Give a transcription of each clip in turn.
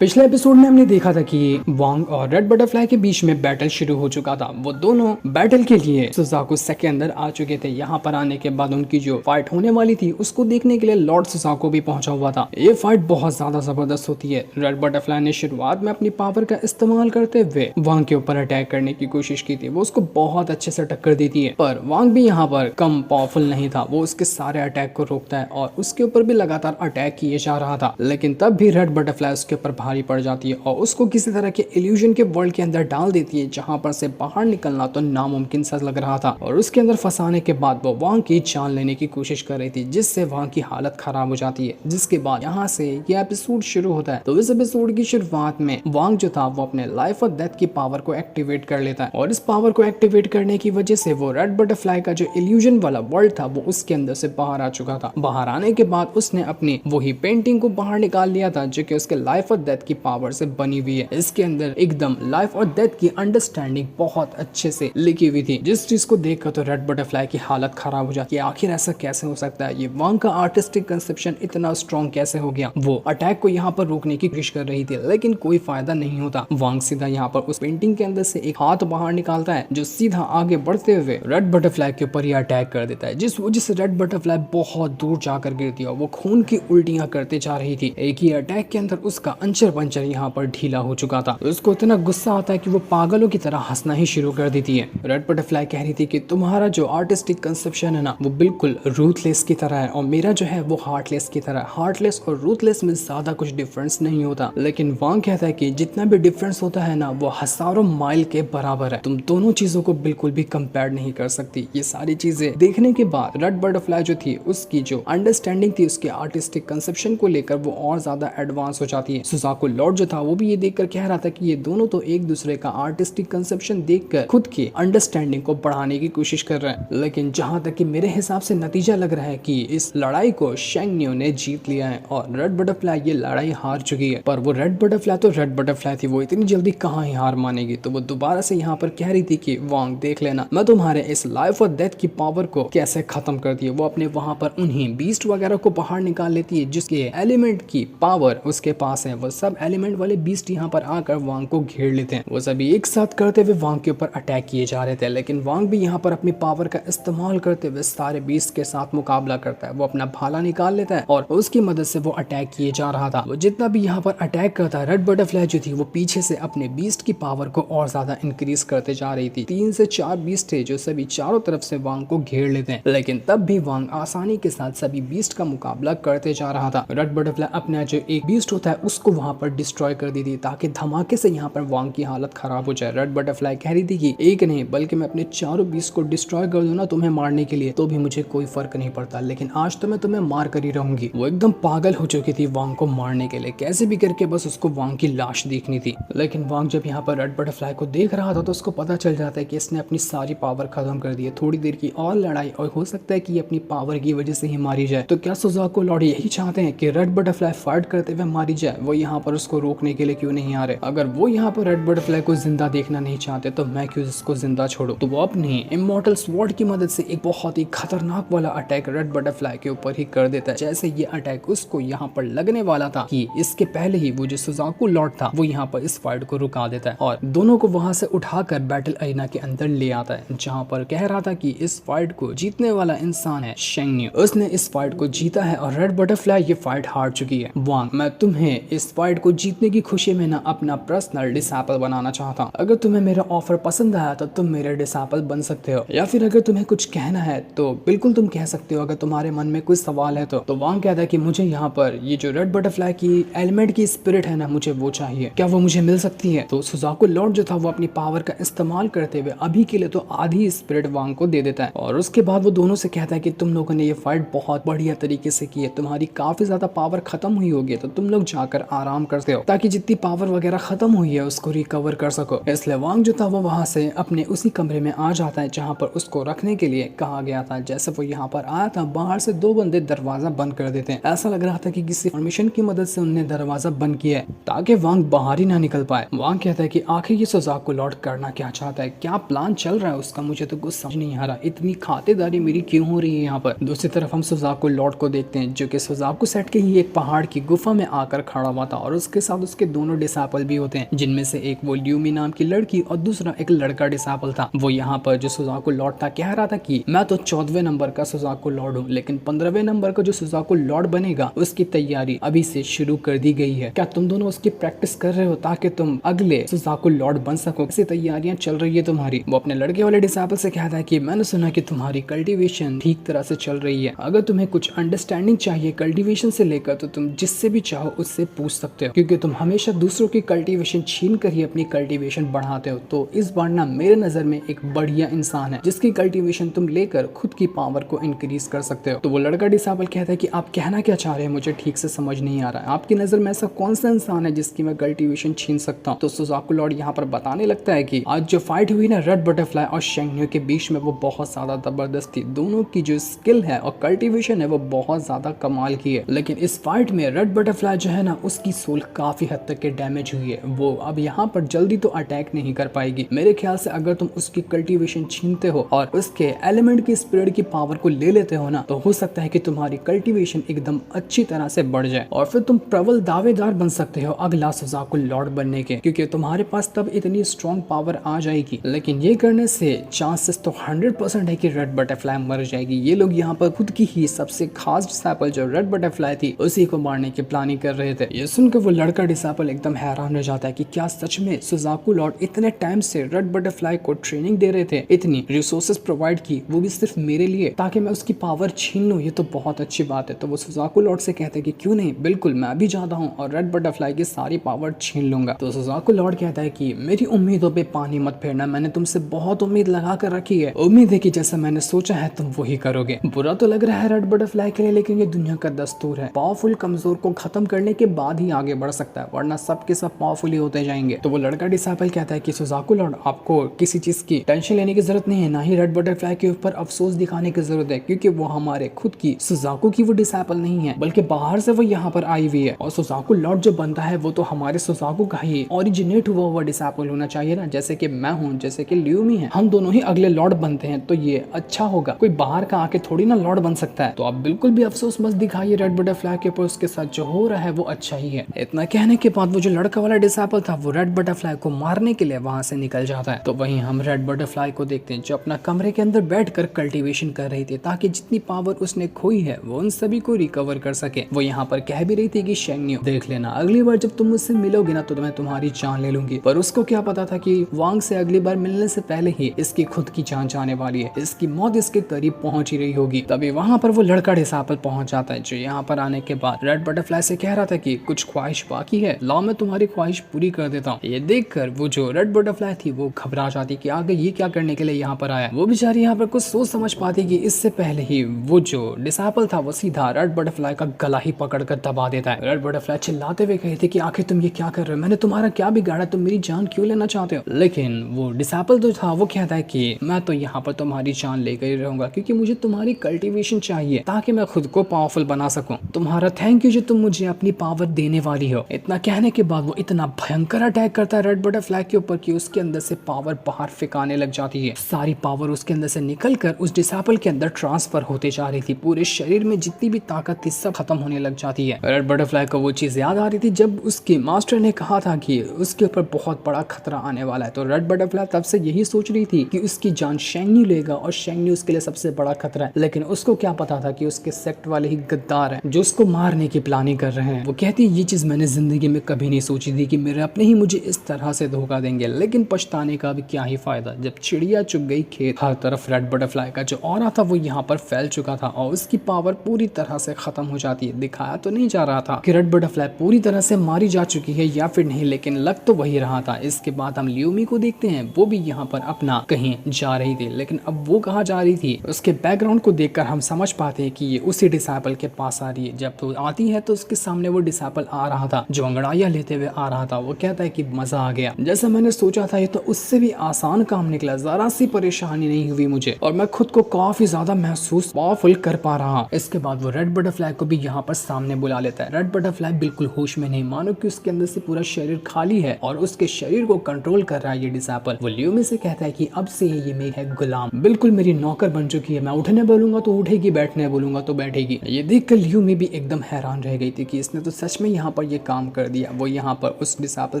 पिछले एपिसोड में हमने देखा था कि वांग और रेड बटरफ्लाई के बीच में बैटल शुरू हो चुका था। वो दोनों बैटल के लिए सुजाकू सेट के अंदर आ चुके थे। यहाँ पर आने के बाद उनकी जो फाइट होने वाली थी उसको देखने के लिए लॉर्ड सुजाकू भी पहुंचा हुआ था। ये फाइट बहुत ज्यादा जबरदस्त होती है। रेड बटरफ्लाई ने शुरुआत में अपनी पावर का इस्तेमाल करते हुए वांग के ऊपर अटैक करने की कोशिश की थी। वो उसको बहुत अच्छे से टक्कर देती है, पर वांग भी यहाँ पर कम पावरफुल नहीं था। वो उसके सारे अटैक को रोकता है और उसके ऊपर भी लगातार अटैक किए जा रहा था, लेकिन तब भी रेड बटरफ्लाई उसके ऊपर भारी पड़ जाती है और उसको किसी तरह के इल्यूजन के वर्ल्ड के अंदर डाल देती है, जहां पर से बाहर निकलना तो नामुमकिन सा लग रहा था। और उसके अंदर फंसाने के बाद वो वांग की जान लेने की कोशिश कर रही थी, जिससे वांग की हालत खराब हो जाती है। जिसके बाद यहाँ से ये एपिसोड शुरू होता है। तो इस एपिसोड की शुरुआत में वांग जो था वो अपने लाइफ और डेथ की पावर को एक्टिवेट कर लेता है, और इस पावर को एक्टिवेट करने की वजह से वो रेड बटरफ्लाई का जो इल्यूजन वाला वर्ल्ड था वो उसके अंदर से बाहर आ चुका था। बाहर आने के बाद उसने अपनी वही पेंटिंग को बाहर निकाल लिया था, जो कि उसके लाइफ और डेथ की पावर से बनी हुई है। इसके अंदर एकदम लाइफ और डेथ की अंडरस्टैंडिंग बहुत अच्छे से लिखी हुई थी, जिस चीज को देखकर तो रेड बटरफ्लाई की हालत खराब हो जाती है। आखिर ऐसा कैसे हो सकता है? ये वांग का आर्टिस्टिक कंसेप्शन इतना स्ट्रॉन्ग कैसे हो गया? वो अटैक को यहाँ पर रोकने की कोशिश कर रही थी, लेकिन कोई फायदा नहीं होता। वांग सीधा यहाँ पर उस पेंटिंग के अंदर से एक हाथ बाहर निकालता है, जो सीधा आगे बढ़ते हुए रेड बटरफ्लाई के ऊपर ही अटैक कर देता है, जिस वजह से रेड बटरफ्लाई बहुत दूर जाकर गिरती है और वो खून की उल्टियां करते जा रही थी। एक ही अटैक के अंदर उसका अंचर पंचर यहाँ पर ढीला हो चुका था। उसको इतना गुस्सा आता है कि वो पागलों की तरह हंसना ही शुरू कर देती है। रेड बटरफ्लाई कह रही थी कि तुम्हारा जो आर्टिस्टिक कंसेप्शन है ना, वो बिल्कुल रूथलेस की तरह है, और मेरा जो है वो हार्टलेस की तरह। हार्टलेस और रूथलेस में ज्यादा कुछ डिफरेंस नहीं होता, लेकिन वांग कहता है कि जितना भी डिफरेंस होता है ना, वो हजारों माइल के बराबर है। तुम दोनों चीजों को बिल्कुल भी कंपेयर नहीं कर सकती। ये सारी चीजें देखने के बाद रेड बटरफ्लाई जो थी, उसकी जो अंडरस्टैंडिंग थी उसके आर्टिस्टिक कंसेप्शन को लेकर, वो और ज्यादा एडवांस हो जाती है। सुजाकू लॉर्ड जो था वो भी ये देखकर कह रहा था कि ये दोनों तो एक दूसरे का आर्टिस्टिक कंसेप्शन देखकर खुद की अंडरस्टैंडिंग को बढ़ाने की कोशिश कर रहे हैं। लेकिन जहां तक कि मेरे हिसाब से नतीजा लग रहा है कि इस लड़ाई को शेंग नियो ने जीत लिया है और रेड बटरफ्लाई ये लड़ाई हार चुकी है। पर वो रेड बटरफ्लाई तो रेड बटरफ्लाई थी, वो इतनी जल्दी कहाँ ही हार मानेगी। तो वो दोबारा से यहाँ पर कह रही थी कि वांग देख लेना, मैं तुम्हारे इस लाइफ और डेथ की पावर को कैसे खत्म कर दिया। वो अपने वहां पर उन्हीं बीस्ट वगैरह को बाहर निकाल लेती है, जिसके एलिमेंट की पावर उसके पास है। वो सब एलिमेंट वाले बीस्ट यहाँ पर आकर वांग को घेर लेते हैं। वो सभी एक साथ करते हुए वांग के ऊपर अटैक किए जा रहे थे, लेकिन वांग भी यहाँ पर अपनी पावर का इस्तेमाल करते हुए सारे बीस्ट के साथ मुकाबला करता है। वो अपना भाला निकाल लेता है और उसकी मदद से वो अटैक किए जा रहा था। वो जितना भी यहाँ पर अटैक करता है, रेड बटरफ्लाई जो थी वो पीछे से अपने बीस्ट की पावर को और ज्यादा इंक्रीज करते जा रही थी। 3 से 4 बीस्ट थे जो सभी चारों तरफ से वांग को घेर लेते हैं, लेकिन तब भी वांग आसानी के साथ सभी बीस्ट का मुकाबला करते जा रहा था। रेड बटरफ्लाई अपना जो एक बीस्ट होता है उसको वहां पर डिस्ट्रॉय कर दी थी, ताकि धमाके से यहाँ पर वांग की हालत खराब हो जाए। रेड बटरफ्लाई कह रही थी कि एक नहीं बल्कि मैं अपने चारों बीस्ट को डिस्ट्रॉय कर दूं ना तुम्हें मारने के लिए, तो भी मुझे कोई फर्क नहीं पड़ता, लेकिन आज तो मैं तुम्हें मार कर ही रहूंगी। वो एकदम पागल हो चुकी थी वांग को मारने के लिए, कैसे भी करके बस उसको वांग की लाश देखनी थी। लेकिन वांग जब यहाँ पर रेड बटरफ्लाई को देख रहा था तो उसको पता चल जाता है कि इसने अपनी सारी पावर खत्म कर दी है। थोड़ी देर की और लड़ाई और हो सकता है कि अपनी पावर की वजह से ही मारी जाए। तो क्या सुजाकू लॉर्ड यही चाहते हैं कि रेड बटरफ्लाई फाइट करते हुए मारी जाए? वो यहाँ पर उसको रोकने के लिए क्यों नहीं आ रहे? अगर वो यहाँ पर रेड बटरफ्लाई को जिंदा देखना नहीं चाहते तो मैं क्यों इसको जिंदा छोड़ू? तो वो अपनी इमॉर्टल स्वॉर्ड की मदद से एक बहुत ही खतरनाक वाला अटैक रेड बटरफ्लाई के ऊपर ही कर देता है। जैसे ये अटैक उसको यहाँ पर लगने वाला था कि इसके पहले ही वो जो सुजाकू लॉर्ड था वो यहाँ पर इस फाइट को रुका देता है और दोनों को वहां से उठाकर बैटल अरीना के अंदर ले आता है, जहाँ पर कह रहा था कि इस फाइट को जीतने वाला इंसान है शेंग नियो। उसने इस फाइट को जीता है और रेड बटरफ्लाई ये फाइट हार चुकी है। वांग, मैं तुम्हें इस फाइट को जीतने की खुशी में ना अपना पर्सनल डिसाइपल बनाना चाहता हूँ। अगर तुम्हें मेरा ऑफर पसंद आया तो तुम मेरे डिसाइपल बन सकते हो, या फिर अगर तुम्हें कुछ कहना है तो बिल्कुल तुम कह सकते हो, अगर तुम्हारे मन में कोई सवाल है तो वांग कहता है कि मुझे यहाँ पर ये जो रेड बटरफ्लाई की एलिमेंट की स्पिरिट है ना, मुझे वो चाहिए, क्या वो मुझे मिल सकती है? तो सुजाकू लॉर्ड जो था वो अपनी पावर का इस्तेमाल करते हुए अभी के लिए तो आधी स्पिरिट वांग को दे देता है, और उसके बाद वो दोनों से कहता है कि तुम लोगों ने ये फाइट बहुत बढ़िया तरीके से की है, तुम्हारी काफी ज्यादा पावर खत्म हुई होगी, तो तुम लोग जाकर आराम करते हो ताकि जितनी पावर वगैरह खत्म हुई है उसको रिकवर कर सको। इसलिए वांग जो था वो वहां से अपने उसी कमरे में आ जाता है जहां पर उसको रखने के लिए कहा गया था। जैसे वो यहाँ पर आया था, बाहर से 2 बंदे दरवाजा बंद कर देते हैं। ऐसा लग रहा था कि किसी परमिशन की मदद से उन्होंने दरवाजा बंद किया है ताकि वांग बाहर ही ना निकल पाए। वांग कहता है कि आखिर ये सुजाकू लॉर्ड करना क्या चाहता है, क्या प्लान चल रहा है उसका, मुझे तो कुछ समझ नहीं आ रहा, इतनी खातेदारी मेरी क्यों हो रही है यहाँ पर। दूसरी तरफ हम सुजाकू लॉर्ड को देखते हैं, जो कि सुजाकू सेट के ही एक पहाड़ की गुफा में आकर खड़ा हुआ था और उसके साथ उसके दोनों डिसाइपल भी होते हैं, जिनमें से एक वो ल्यूमी नाम की लड़की और दूसरा एक लड़का डिसाइपल था। वो यहाँ पर जो सुजाकु लॉर्ड था कह रहा था कि मैं तो 14वें नंबर का सुजाकु लॉर्ड हूँ, लेकिन 15वें नंबर का जो सुजाकु लॉर्ड बनेगा उसकी तैयारी अभी से शुरू कर दी गई है। क्या तुम दोनों उसकी प्रैक्टिस कर रहे हो ताकि तुम अगले सुजाकु लॉर्ड बन सको? ऐसी तैयारियां चल रही है तुम्हारी? वो अपने लड़के वाले डिसाइपल से कहता है कि मैंने सुना कि तुम्हारी कल्टीवेशन ठीक तरह से चल रही है। अगर तुम्हें कुछ अंडरस्टैंडिंग चाहिए कल्टीवेशन से लेकर तो तुम जिससे भी चाहो उससे पूछ सकते हो, क्योंकि तुम हमेशा दूसरों की कल्टीवेशन छीन कर ही अपनी कल्टीवेशन बढ़ाते हो। तो इस बार ना मेरे नजर में एक बढ़िया इंसान है जिसकी कल्टीवेशन तुम लेकर खुद की पावर को इंक्रीज कर सकते हो। तो वो लड़का डिसाइपल कहता है कि आप कहना क्या चाह रहे हैं, मुझे ठीक से समझ नहीं आ रहा है। आपकी नजर में ऐसा कौन सा इंसान है जिसकी मैं कल्टीवेशन छीन सकता हूँ? तो सुजाकु लॉर्ड यहाँ पर बताने लगता है कि आज जो फाइट हुई ना रेड बटरफ्लाई और शेंगन्यू के बीच में, वो बहुत ज्यादा जबरदस्त थी। दोनों की जो स्किल है और कल्टीवेशन है वो बहुत ज्यादा कमाल की है, लेकिन इस फाइट में रेड बटरफ्लाई जो है ना उसकी सोल काफी हद तक के डैमेज हुई है। वो अब यहाँ पर जल्दी तो अटैक नहीं कर पाएगी। मेरे ख्याल से अगर तुम उसकी कल्टीवेशन छीनते हो और उसके एलिमेंट की स्पिरिट की पावर को ले लेते हो ना, तो हो सकता है कि तुम्हारी कल्टीवेशन एकदम अच्छी तरह से बढ़ जाए और फिर तुम प्रबल दावेदार बन सकते हो अगला सुजाकु लॉर्ड बनने के, क्योंकि तुम्हारे पास तब इतनी स्ट्रॉन्ग पावर आ जाएगी। लेकिन ये करने से चांसेस तो 100% है कि रेड बटरफ्लाई मर जाएगी। ये लोग यहाँ पर खुद की ही सबसे खास डिसाइपल जो रेड बटरफ्लाई थी उसी को मारने की प्लानिंग कर रहे थे। ये सुनकर वो लड़का डिसाइपल एकदम हैरान हो जाता है कि क्या सच में सुजाकु लॉर्ड इतने टाइम से रेड बटरफ्लाई को ट्रेनिंग दे रहे थे, इतनी रिसोर्सेज प्रोवाइड की, वो भी सिर्फ मेरे लिए, ताकि मैं उसकी पावर छीन लूं। ये तो बहुत अच्छी बात है। तो वो सुजाकु लॉर्ड से कहते हैं कि क्यों नहीं, बिल्कुल मैं भी जाता हूँ और रेड बटरफ्लाई की सारी पावर छीन लूंगा। तो सुजाकु लॉर्ड कहता है कि मेरी उम्मीदों पे पानी मत फेरना, मैंने तुमसे बहुत उम्मीद लगा कर रखी है। उम्मीद है कि जैसा मैंने सोचा है तुम वही करोगे। बुरा तो लग रहा है रेड बटरफ्लाई के लिए, लेकिन ये दुनिया का दस्तूर है। पावरफुल कमजोर को खत्म करने के बाद ही आगे बढ़ सकता है, वरना सब के सब पावरफुल ही होते जाएंगे। तो वो लड़का डिसाइपल कहता है कि सुजाकु लॉर्ड आपको किसी चीज की टेंशन लेने की जरूरत नहीं है, ना ही रेड बटरफ्लाई के ऊपर अफसोस दिखाने की जरूरत है, क्योंकि वो हमारे खुद की सुजाकु की वो डिसाइपल नहीं है, बल्कि बाहर से वो यहाँ पर आई हुई है। और सुजाकु लॉर्ड जो बनता है वो तो हमारे सुजाकु का ही ओरिजिनेट हुआ हुआ डिसाइपल होना चाहिए ना, जैसे कि मैं हूँ, जैसे कि ल्यूमी है। हम दोनों ही अगले लॉर्ड बनते हैं तो ये अच्छा होगा। कोई बाहर का आके थोड़ी ना लॉर्ड बन सकता है। तो आप बिल्कुल भी अफसोस मत दिखाइए रेड बटरफ्लाई के ऊपर, उसके साथ जो हो रहा है वो अच्छा ही है। इतना कहने के बाद वो जो लड़का वाला डिसाइपल था वो रेड बटरफ्लाई को मारने के लिए वहां से निकल जाता है। तो वहीं हम रेड बटरफ्लाई को देखते हैं जो अपना कमरे के अंदर बैठकर कल्टीवेशन कर रही थी, ताकि जितनी पावर उसने खोई है वो उन सभी को रिकवर कर सके। वो यहाँ पर कह भी रही थी कि शेंगन्यू देख लेना, अगली बार जब तुम मुझसे मिलोगे ना तो मैं तुम्हारी जान ले लूंगी। पर उसको क्या पता था कि वांग से अगली बार मिलने से पहले ही इसकी खुद की जान जाने वाली है, इसकी मौत इसके करीब पहुंच ही रही होगी। तभी वहां पर वो लड़का डिसाइपल पहुंच जाता है, जो यहाँ पर आने के बाद रेड बटरफ्लाई से कह रहा था कि कुछ ख्वाहिश बाकी है, लाओ मैं तुम्हारी ख्वाहिश पूरी कर देता हूँ। ये देखकर वो जो रेड बटरफ्लाई थी वो घबरा जाती कि आगे ये क्या करने के लिए यहाँ पर आया। वो बेचारी यहाँ पर कुछ सोच समझ पाती कि इससे पहले ही वो जो डिसाइपल था वो सीधा रेड बटरफ्लाई का गला ही पकड़कर दबा देता है। रेड बटरफ्लाई चिल्लाते हुए कहती थी कि आखिर तुम ये क्या कर रहे हो, मैंने तुम्हारा क्या बिगाड़ा, तुम मेरी जान क्यों लेना चाहते हो? लेकिन वो डिसाइपल जो था वो कहता है कि मैं तो यहाँ पर तुम्हारी जान लेकर ही रहूंगा, क्योंकि मुझे तुम्हारी कल्टीवेशन चाहिए ताकि मैं खुद को पावरफुल बना सकूं। तुम्हारा थैंक यू जो तुम मुझे अपनी पावर देने वाली हो। इतना कहने के बाद वो इतना भयंकर अटैक करता है रेड बटरफ्लाई के ऊपर कि उसके अंदर से पावर बाहर फेंकाने लग जाती है। सारी पावर उसके अंदर से निकलकर उस डिसाइपल के अंदर ट्रांसफर होते जा रही थी। पूरे शरीर में जितनी भी ताकत थी सब खत्म होने लग जाती है। रेड बटरफ्लाई को वो चीज याद आ रही थी जब उसके मास्टर ने कहा था कि उसके ऊपर बहुत बड़ा खतरा आने वाला है। तो रेड बटरफ्लाई तब से यही सोच रही थी कि उसकी जान शेंगन्यू लेगा और शेंगन्यू उसके लिए सबसे बड़ा खतरा है। लेकिन उसको क्या पता था कि उसके सेक्ट वाले ही गद्दार हैं जो उसको मारने की प्लानिंग कर रहे हैं। वो कहती ये चीज मैंने जिंदगी में कभी नहीं सोची थी कि मेरे अपने ही मुझे इस तरह से धोखा देंगे, लेकिन पछताने का भी क्या ही फायदा जब चिड़िया चुग गई खेत। हर तरफ रेड बटरफ्लाई का जो ऑरा था वो यहाँ पर फैल चुका था और उसकी पावर पूरी तरह से खत्म हो जाती है। दिखाया तो नहीं जा रहा था कि रेड बटरफ्लाई पूरी तरह से मारी जा चुकी है या फिर नहीं, लेकिन लग तो वही रहा था। इसके बाद हम ल्यूमी को देखते हैं, वो भी यहाँ पर अपना कहीं जा रही थी, लेकिन अब वो कहाँ जा रही थी उसके बैकग्राउंड को देखकर हम समझ पाते हैं कि ये उसी डिसाइपल के पास आ रही है। जब तो आती है तो उसके सामने वो डिसाइपल आ रहा था जो अंगड़ाइयां लेते हुए आ रहा था। वो कहता है कि मजा आ गया, जैसा मैंने सोचा था ये तो उससे भी आसान काम निकला, जरा सी परेशानी नहीं हुई मुझे और मैं खुद को काफी ज्यादा महसूस पावरफुल कर पा रहा हूँ। इसके बाद वो रेड बटरफ्लाई को भी यहाँ पर सामने बुला लेता है। रेड बटरफ्लाई बिल्कुल होश में नहीं, मानो कि उसके अंदर से पूरा शरीर खाली है और उसके शरीर को कंट्रोल कर रहा है ये डिसाइपल। वो ल्यूमी से कहता है कि अब से ये मेरी है गुलाम, बिल्कुल मेरी नौकर बन चुकी है। मैं उठने बोलूंगा तो उठेगी, बैठने बोलूंगा तो बैठेगी। ये देखकर ल्यूमी भी एकदम हैरान रह गई थी कि इसने तो सच में यहाँ पर ये काम कर दिया। वो यहाँ पर उस डिसाइपल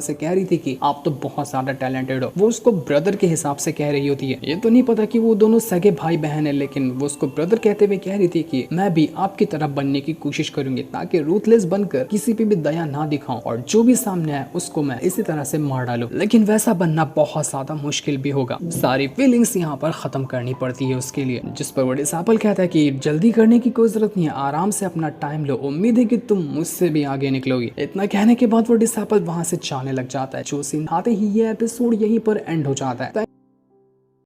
से कह रही थी कि आप तो बहुत ज्यादा टैलेंटेड हो। वो उसको ब्रदर के हिसाब से कह रही होती है। ये तो नहीं पता कि वो दोनों सगे भाई बहन है, लेकिन वो उसको ब्रदर कहते हुए कह रही थी कि मैं भी आपकी तरह बनने की कोशिश करूंगी ताकि रूथलेस बनकर किसी पे भी दया ना दिखाऊं और जो भी सामने आए उसको मैं इसी तरह से मार डालूं। लेकिन वैसा बनना बहुत ज्यादा मुश्किल भी होगा। सारी फीलिंग्स यहाँ पर खत्म करनी पड़ती है उसके लिए, जिस पर वो डिसाइपल कहता है कि जल्दी करने की कोई जरूरत नहीं है, आराम से अपना टाइम लो, उम्मीद है कि तुम मुझसे भी आगे निकलोगी। इतना कहने के बाद वो डिसाइपल वहां से जाने लग जाता है। जो सीन आते ही ये एपिसोड यहीं पर एंड हो जाता है।